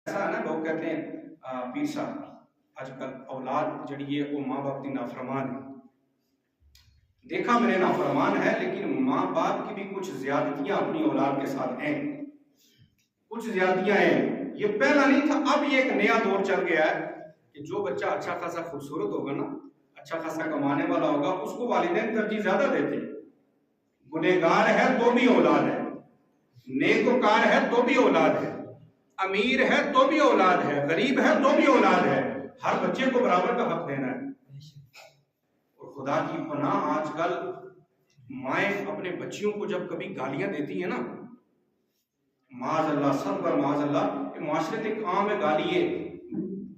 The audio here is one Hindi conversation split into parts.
ऐसा है ना, लोग कहते हैं पीर साहब आजकल औलाद जड़ी है वो माँ बाप की नाफरमान है। देखा मैंने नाफरमान है, लेकिन माँ बाप की भी कुछ ज्यादतियां अपनी औलाद के साथ हैं, कुछ ज्यादतियां हैं। ये पहला नहीं था, अब ये एक नया दौर चल गया है कि जो बच्चा अच्छा खासा खूबसूरत होगा ना, अच्छा खासा कमाने वाला होगा, उसको वालिदैन तरजीह ज्यादा देते हैं। गुनहगार है तो भी औलाद है, नेकोकार है तो भी औलाद है, अमीर है तो भी औलाद है, गरीब है तो भी औलाद है। हर बच्चे को बराबर का हक देना है। और खुदा की पनाह आजकल माएं अपने बच्चियों को जब कभी गालियां देती है ना, माज़अल्लाह, सब पर माज़अल्लाह, माशरे एक आम है गाली है,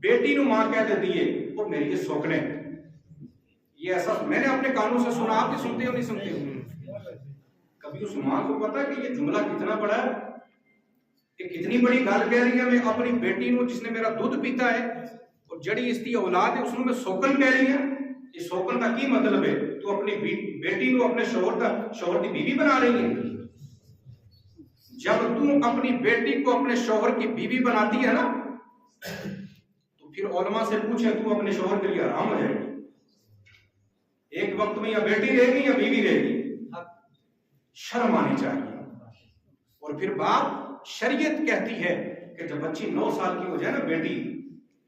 बेटी नु मां कह देती है वो मेरी ये सोकने। ये ऐसा मैंने अपने कानों से सुना, आप भी सुनते हो नहीं सुनते हो? कभी उस मां को पता कि ये जुमला कितना बड़ा है, कि कितनी बड़ी गल कह रही है। मैं अपनी बेटी नु जिसने मेरा दूध पीता है और जड़ी इसकी औलाद है उसमें मैं सोकन कह रही है। ये सोकन का की मतलब है? तू अपनी बेटी नु अपने शोहर की बीवी बना रही है। जब तू अपनी बेटी को अपने शोहर की बीवी बनाती है ना, तो फिर उलमा से पूछे तू अपने शोहर के लिए हराम हो जाएगी। एक वक्त में या बेटी रहेगी या बीवी रहेगी, शर्म आनी चाहिए। और फिर बाप, शरीयत कहती है कि जब बच्ची 9 साल की हो जाए ना बेटी,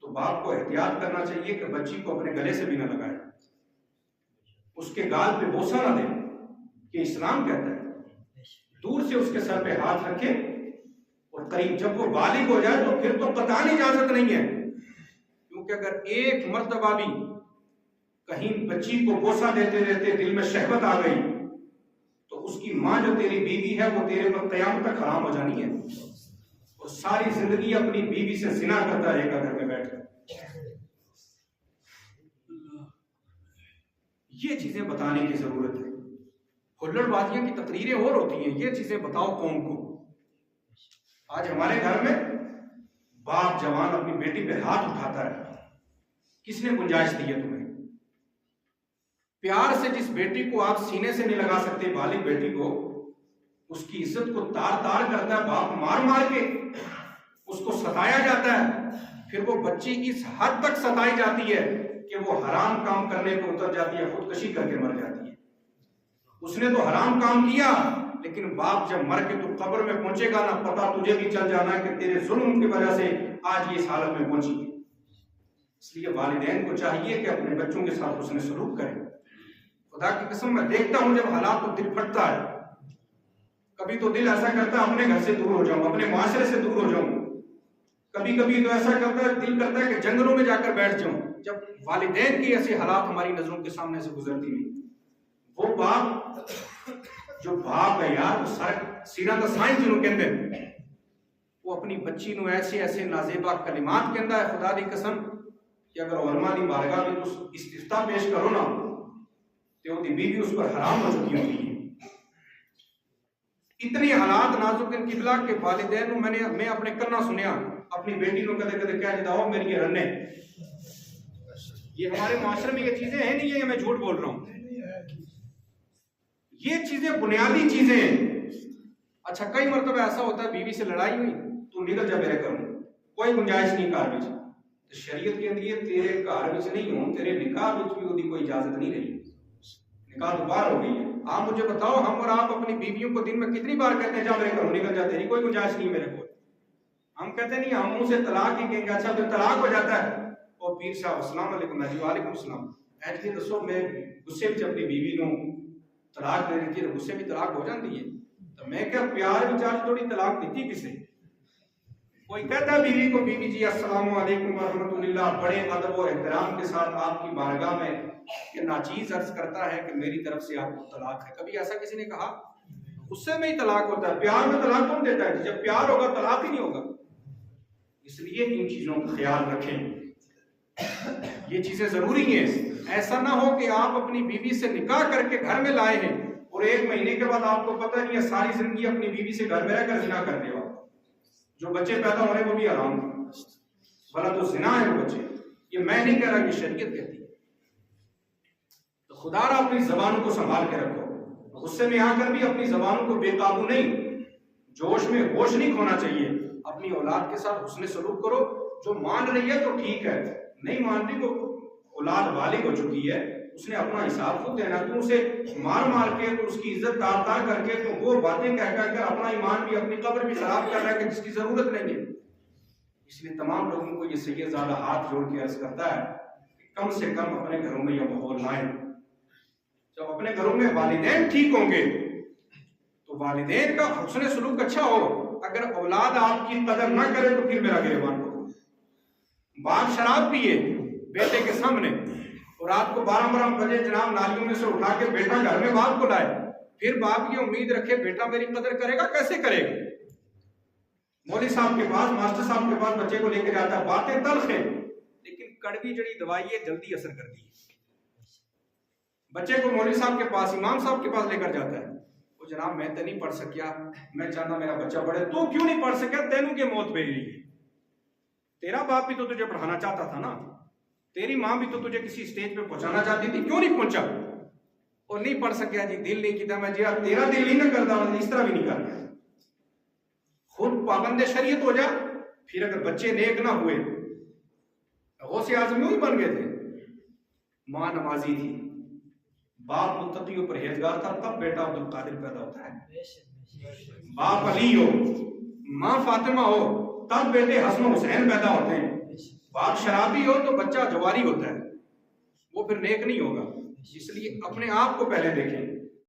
तो बाप को एहतियात करना चाहिए कि बच्ची को अपने गले से भी ना लगाए, उसके गाल पे बोसा ना दे, कि इस्लाम कहता है। दूर से उसके सर पे हाथ रखे और करीब जब वो बालिग हो जाए तो फिर तो कतई इजाजत नहीं है, क्योंकि अगर एक मर्तबा भी कहीं बच्ची को बोसा देते देते दिल में शहवत आ गई तो उसकी मां जो तेरी बीवी है वो तेरे पर कयामत तक हराम हो जानी है। और सारी जिंदगी अपनी बीवी से जिना करता रहेगा घर में बैठकर। ये चीजें बताने की जरूरत है। हुल्लड़बाजियां की तकरीरें और होती हैं, ये चीजें बताओ कौम को। आज हमारे घर में बाप जवान अपनी बेटी पे हाथ उठाता है, किसने गुंजाइश दी है तुम्हें? प्यार से जिस बेटी को आप सीने से नहीं लगा सकते, बालिग बेटी को, उसकी इज्जत को तार तार करता है बाप, मार मार के उसको सताया जाता है। फिर वो बच्ची इस हद तक सताई जाती है कि वो हराम काम करने पर उतर जाती है, खुदकशी करके मर जाती है। उसने तो हराम काम किया, लेकिन बाप जब मर के तू कब्र में पहुंचेगा ना, पता तुझे भी चल जाना है कि तेरे जुल्म की वजह से आज ये इस हालत में पहुंची। इसलिए वालिदैन को चाहिए कि अपने बच्चों के साथ उसने सलूक करें। खुदा की कसम मैं देखता हूं जब हालात तो दिल फटता है। कभी तो दिल ऐसा करता है अपने घर से दूर हो जाऊं, अपने माशरे से दूर हो जाऊं। कभी कभी तो ऐसा करता है, दिल करता है कि जंगलों में जाकर बैठ जाऊं, जब वालिदैन की ऐसी हालात हमारी नजरों के सामने से गुजरती हुई। वो बाप जो बाप है यार, वो सीना दा साइंस जिन्हों कहते हैं, वो अपनी बच्ची नु ऐसे ऐसे नाजेबा कलिमात कहता है। खुदा दी कसम कि अगर उलमा दी बारगाह में तो इस्तिफ्ता पेश करो ना, तो वो बीवी उस पर हराम हो चुकी होती है। इतनी हालात नाजुक इन किबला के वालिदैन मैं अपने कन्ना सुनिया अपनी बेटी को कदे कदे कह देता हो मेरी रन्ने। ये हमारे माशरे में ये चीजें हैं नहीं है, मैं झूठ बोल रहा हूं। ये चीजें बुनियादी चीजें हैं। अच्छा, कई मरतबा ऐसा होता है बीवी से लड़ाई हुई, तू निकल जा मेरे घर, कोई गुंजाइश नहीं घर में। तो शरीयत के लिए तेरे घर में नहीं हो, तेरे निकाह में भी उसकी कोई इजाजत नहीं रही, निकाह तो बाहर हो गई है। आप मुझे बताओ, हम और आप अपनी बीवियों को दिन में कितनी बार कहते हैं जा मेरे घरों निकल जा, तेरी कोई गुंजाइश नहीं मेरे को। हम कहते नहीं, हम मुंह से तलाक ही कहेंगे। अच्छा, फिर तलाक हो जाता है, और पीर साहब अस्सलाम वालेकुम, वालेकुम सलाम, ऐसे दसो मैं गुस्से में अपनी बीवी को तलाक दे देती है, गुस्से भी तलाक हो जाती है। तो मैं क्या प्यार विचार थोड़ी तलाक देती किसे? कोई कहता है बीवी को, बीवी जी अस्सलाम वालेकुम व रहमतुल्लाह, बड़े अदब और एहतराम के साथ आपकी बारगाह में ये नाचीज अर्ज करता है कि मेरी तरफ से आपको तलाक है। कभी ऐसा किसी ने कहा? गुस्से में ही तलाक होता है, प्यार में तलाक कौन देता है? जब प्यार होगा तलाक ही नहीं होगा। इसलिए इन चीजों का ख्याल रखें, ये चीजें जरूरी हैं। ऐसा ना हो कि आप अपनी बीवी से निकाह करके घर में लाए हैं और 1 महीने के बाद आपको पता नहीं है, सारी जिंदगी अपनी बीवी से घर में रहकर जिना कर देगा। जो बच्चे पैदा हो रहे हैं वो भी हराम है, भला तो जिना है वो बच्चे। ये मैं नहीं कह रहा, ये शरीयत कहती है। तो खुदारा अपनी जबानों को संभाल के रखो, गुस्से में आकर भी अपनी जबानों को बेकाबू नहीं, जोश में होश नहीं खोना चाहिए। अपनी औलाद के साथ हुस्न सलूक करो। जो मान रही है तो ठीक है, नहीं मान रही, वो औलाद बालिग हो चुकी है, उसने अपना हिसाब खुद देना। तू उसे मार मार के, तो उसकी इज्जत तार करके, तो वो बातें कह कर अपना ईमान भी, अपनी कब्र भी खराब कर रहा है, कि जिसकी जरूरत नहीं है। इसलिए तमाम लोगों को ये सैयद ज़्यादा हाथ जोड़ के अर्ज करता है कि कम से कम अपने घरों में यह माहौल लाएं। जब अपने घरों में वालिदैन ठीक होंगे तो वालिदैन का हुस्न सलूक अच्छा हो। अगर औलाद आपकी कदर ना करे तो फिर मेरा गिरबान पकड़ो। बाप शराब पिए बेटे के सामने, और रात को 12-12 बजे जनाब नालियों में से उठा के बेटा घर में बाप को लाए, फिर बाप ये उम्मीद रखे बेटा मेरी कदर करेगा, कैसे करेगा? मौलवी साहब के पास, मास्टर साहब के पास बच्चे को लेकर जाता है, बातें तल्ख है लेकिन कड़वी जड़ी दवाई है, जल्दी असर करती है। बच्चे को मौलवी साहब के पास, इमाम साहब के पास लेकर जाता है, वो जनाब मैं तो नहीं पढ़ सकिया, मैं चाहता मेरा बच्चा पढ़े। तो क्यों नहीं पढ़ सकिया? तेनू के मौत भेज रही है। तेरा बाप भी तो तुझे पढ़ाना चाहता था ना, तेरी माँ भी तो तुझे किसी स्टेज पे पहुंचाना चाहती थी, क्यों नहीं पहुंचा? और नहीं पढ़ सकिया जी, दिल नहीं किया। मैं जी तेरा दिल नहीं ना करता, इस तरह भी नहीं करना। खुद पाबंदे शरीयत हो जा, फिर अगर बच्चे नेक ना हुए, गौसे आज़म यूं ही बन गए थे। माँ नमाजी थी, बाप मुत्तकी और परहेजगार था, तब बेटा अब्दुल कादिर पैदा होता है। बाप अली हो, माँ फातिमा हो, तब बेटे हसन हुसैन पैदा होते हैं। बाप शराबी हो तो बच्चा जवारी होता है, वो फिर नेक नहीं होगा। इसलिए अपने आप को पहले देखें।